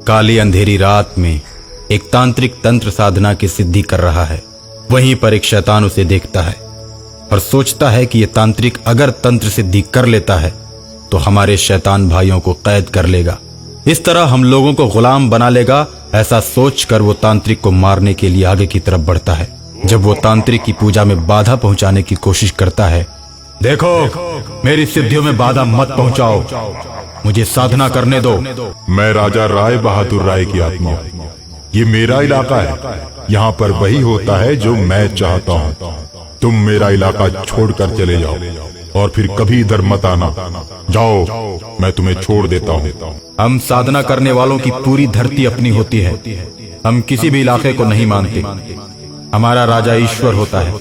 काली अंधेरी रात में एक तांत्रिक तंत्र साधना की सिद्धि कर रहा है। वहीं पर एक शैतान उसे देखता है और सोचता है कि यह तांत्रिक अगर तंत्र सिद्धि कर लेता है तो हमारे शैतान भाइयों को कैद कर लेगा, इस तरह हम लोगों को गुलाम बना लेगा। ऐसा सोचकर वो तांत्रिक को मारने के लिए आगे की तरफ बढ़ता है। जब वो तांत्रिक की पूजा में बाधा पहुंचाने की कोशिश करता है, देखो मेरी सिद्धियों में बाधा मत पहुंचाओ, मुझे साधना करने दो। मैं राजा राय बहादुर राय की आत्मा हूँ। ये मेरा इलाका है, यहाँ पर वही होता है जो मैं चाहता हूँ। तुम मेरा इलाका छोड़कर चले जाओ और फिर कभी इधर मत आना। जाओ, मैं तुम्हें छोड़ देता हूँ। हम साधना करने वालों की पूरी धरती अपनी होती है। हम किसी भी इलाके को नहीं मानते। हमारा राजा ईश्वर होता है।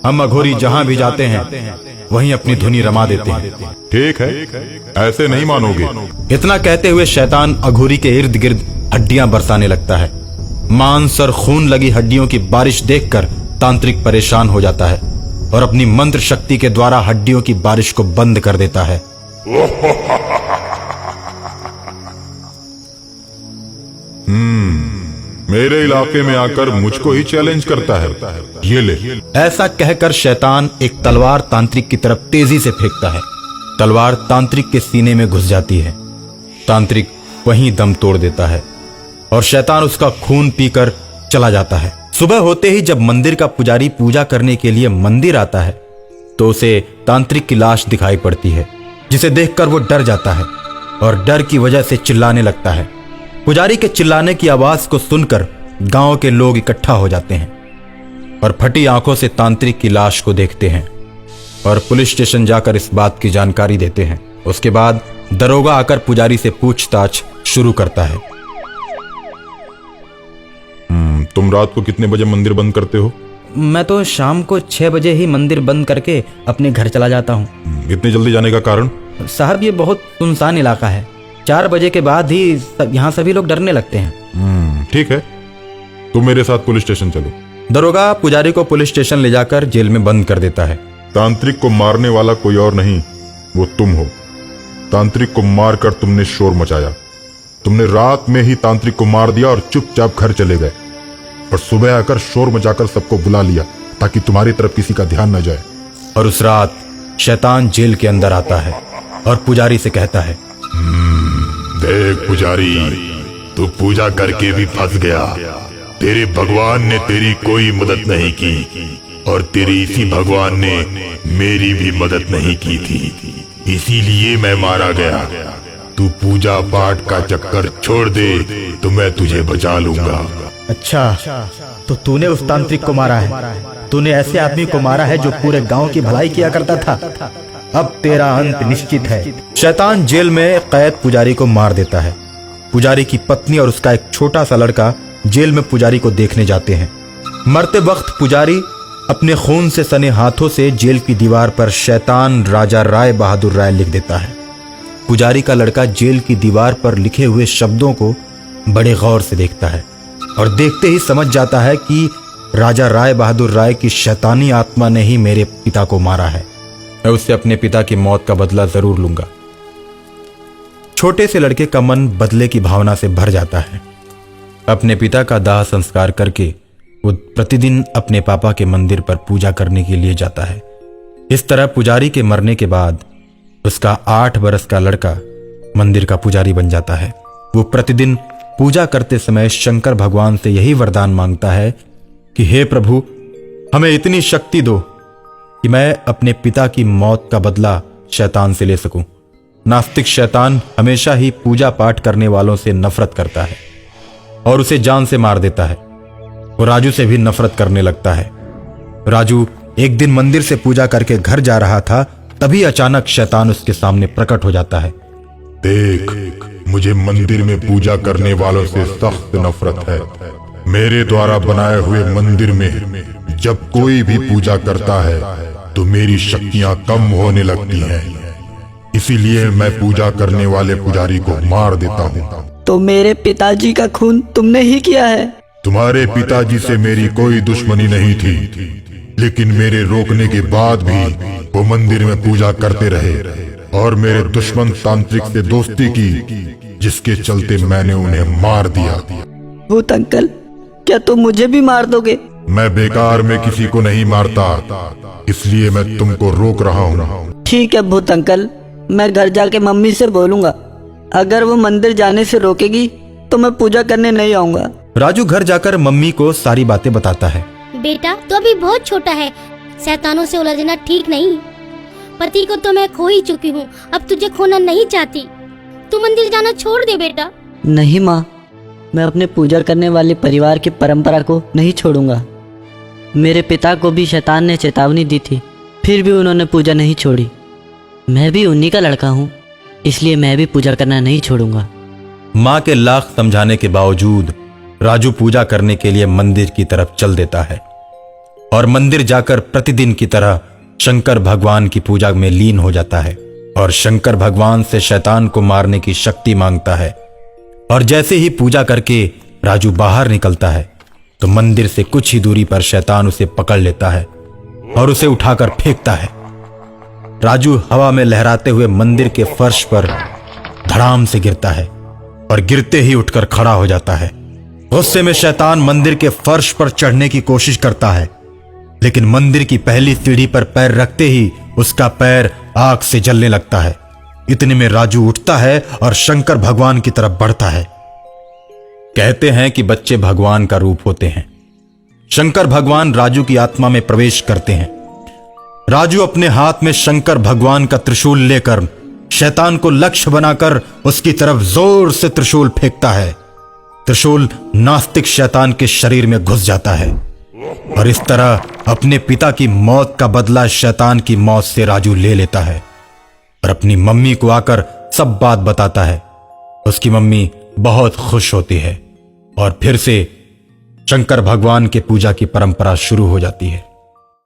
हम अघोरी जहाँ भी जाते हैं वहीं अपनी धुनी रमा देते हैं। ठीक है, ऐसे नहीं मानोगे। इतना कहते हुए शैतान अघोरी के इर्द गिर्द हड्डियां बरसाने लगता है। मांस और खून लगी हड्डियों की बारिश देखकर तांत्रिक परेशान हो जाता है और अपनी मंत्र शक्ति के द्वारा हड्डियों की बारिश को बंद कर देता है। मेरे इलाके में आकर मुझको ही चैलेंज करता है। ये ले। ऐसा कहकर शैतान एक तलवार तांत्रिक की तरफ तेजी से फेंकता है। तलवार तांत्रिक के सीने में घुस जाती है। तांत्रिक वहीं दम तोड़ देता है और शैतान उसका खून पीकर चला जाता है। सुबह होते ही जब मंदिर का पुजारी पूजा करने के लिए मंदिर आता है तो उसे तांत्रिक की लाश दिखाई पड़ती है, जिसे देखकर वो डर जाता है और डर की वजह से चिल्लाने लगता है। पुजारी के चिल्लाने की आवाज को सुनकर गांव के लोग इकट्ठा हो जाते हैं और फटी आंखों से तांत्रिक की लाश को देखते हैं और पुलिस स्टेशन जाकर इस बात की जानकारी देते हैं। उसके बाद दरोगा आकर पुजारी से पूछताछ शुरू करता है। तुम रात को कितने बजे मंदिर बंद करते हो? मैं तो शाम को 6 बजे ही मंदिर बंद करके अपने घर चला जाता हूँ। इतनी जल्दी जाने का कारण? साहब, ये बहुत सुनसान इलाका है। 4 बजे के बाद ही यहाँ सभी लोग डरने लगते हैं। ठीक है, तुम मेरे साथ पुलिस स्टेशन चलो। दरोगा पुजारी को पुलिस स्टेशन ले जाकर जेल में बंद कर देता है। तांत्रिक को मारने वाला कोई और नहीं, वो तुम हो। तांत्रिक को मारकर तुमने शोर मचाया। तुमने रात में ही तांत्रिक को मार दिया और चुपचाप घर चले गए और सुबह आकर शोर मचाकर सबको बुला लिया ताकि तुम्हारी तरफ किसी का ध्यान न जाए। और उस रात शैतान जेल के अंदर आता है और पुजारी से कहता है, देख पुजारी, तू पूजा करके भी फंस गया। तेरे भगवान ने तेरी कोई मदद नहीं की और तेरे इसी भगवान ने मेरी भी मदद नहीं की थी, इसीलिए मैं मारा गया। तू पूजा पाठ का चक्कर छोड़ दे तो मैं तुझे बचा लूंगा। अच्छा, तो तूने उस तांत्रिक को मारा है? तूने ऐसे आदमी को मारा है जो पूरे गांव की भलाई किया करता था? अब तेरा अंत निश्चित है। शैतान जेल में कैद पुजारी को मार देता है। पुजारी की पत्नी और उसका एक छोटा सा लड़का जेल में पुजारी को देखने जाते हैं। मरते वक्त पुजारी अपने खून से सने हाथों से जेल की दीवार पर शैतान राजा राय बहादुर राय लिख देता है। पुजारी का लड़का जेल की दीवार पर लिखे हुए शब्दों को बड़े गौर से देखता है और देखते ही समझ जाता है कि राजा राय बहादुर राय की शैतानी आत्मा ने ही मेरे पिता को मारा है। मैं उससे अपने पिता की मौत का बदला जरूर लूंगा। छोटे से लड़के का मन बदले की भावना से भर जाता है। अपने पिता का दाह संस्कार करके वो प्रतिदिन अपने पापा के मंदिर पर पूजा करने के लिए जाता है। इस तरह पुजारी के मरने के बाद उसका 8 बरस का लड़का मंदिर का पुजारी बन जाता है। वो प्रतिदिन पूजा करते समय शंकर भगवान से यही वरदान मांगता है कि हे प्रभु, हमें इतनी शक्ति दो कि मैं अपने पिता की मौत का बदला शैतान से ले सकूं। नास्तिक शैतान हमेशा ही पूजा पाठ करने वालों से नफरत करता है और उसे जान से मार देता है। वो राजू से भी नफरत करने लगता है। राजू एक दिन मंदिर से पूजा करके घर जा रहा था, तभी अचानक शैतान उसके सामने प्रकट हो जाता है। देख, मुझे मंदिर में पूजा करने वालों से सख्त नफरत है। मेरे द्वारा बनाए हुए मंदिर में जब कोई भी पूजा करता है तो मेरी शक्तियां कम होने लगती हैं। इसीलिए मैं पूजा करने वाले पुजारी को मार देता हूँ। तो मेरे पिताजी का खून तुमने ही किया है? तुम्हारे पिताजी से मेरी कोई दुश्मनी नहीं थी, लेकिन मेरे रोकने के बाद भी वो मंदिर में पूजा करते रहे और मेरे दुश्मन तांत्रिक से दोस्ती की जिसके चलते मैंने उन्हें मार दिया। भूत अंकल, क्या तुम मुझे भी मार दोगे? मैं बेकार में किसी को नहीं मारता, इसलिए मैं तुमको रोक रहा हूँ। ठीक है भूत अंकल, मैं घर जाके मम्मी से बोलूंगा। अगर वो मंदिर जाने से रोकेगी तो मैं पूजा करने नहीं आऊंगा। राजू घर जाकर मम्मी को सारी बातें बताता है। बेटा तो अभी बहुत छोटा है, शैतानों से उलझना ठीक नहीं। पति को तो मैं खो ही चुकी हूँ, अब तुझे खोना नहीं चाहती। तू मंदिर जाना छोड़ दे बेटा। नहीं माँ, मैं अपने पूजा करने वाले परिवार की परंपरा को नहीं छोड़ूंगा। मेरे पिता को भी शैतान ने चेतावनी दी थी, फिर भी उन्होंने पूजा नहीं छोड़ी। मैं भी उन्हीं का लड़का हूँ, इसलिए मैं भी पूजा करना नहीं छोड़ूंगा। माँ के लाख समझाने के बावजूद राजू पूजा करने के लिए मंदिर की तरफ चल देता है और मंदिर जाकर प्रतिदिन की तरह शंकर भगवान की पूजा में लीन हो जाता है और शंकर भगवान से शैतान को मारने की शक्ति मांगता है। और जैसे ही पूजा करके राजू बाहर निकलता है तो मंदिर से कुछ ही दूरी पर शैतान उसे पकड़ लेता है और उसे उठाकर फेंकता है। राजू हवा में लहराते हुए मंदिर के फर्श पर धड़ाम से गिरता है और गिरते ही उठकर खड़ा हो जाता है। गुस्से में शैतान मंदिर के फर्श पर चढ़ने की कोशिश करता है, लेकिन मंदिर की पहली सीढ़ी पर पैर रखते ही उसका पैर आग से जलने लगता है। इतने में राजू उठता है और शंकर भगवान की तरफ बढ़ता है। कहते हैं कि बच्चे भगवान का रूप होते हैं। शंकर भगवान राजू की आत्मा में प्रवेश करते हैं। राजू अपने हाथ में शंकर भगवान का त्रिशूल लेकर शैतान को लक्ष्य बनाकर उसकी तरफ जोर से त्रिशूल फेंकता है। त्रिशूल नास्तिक शैतान के शरीर में घुस जाता है और इस तरह अपने पिता की मौत का बदला शैतान की मौत से राजू ले लेता है और अपनी मम्मी को आकर सब बात बताता है। उसकी मम्मी बहुत खुश होती है और फिर से शंकर भगवान के पूजा की परंपरा शुरू हो जाती है।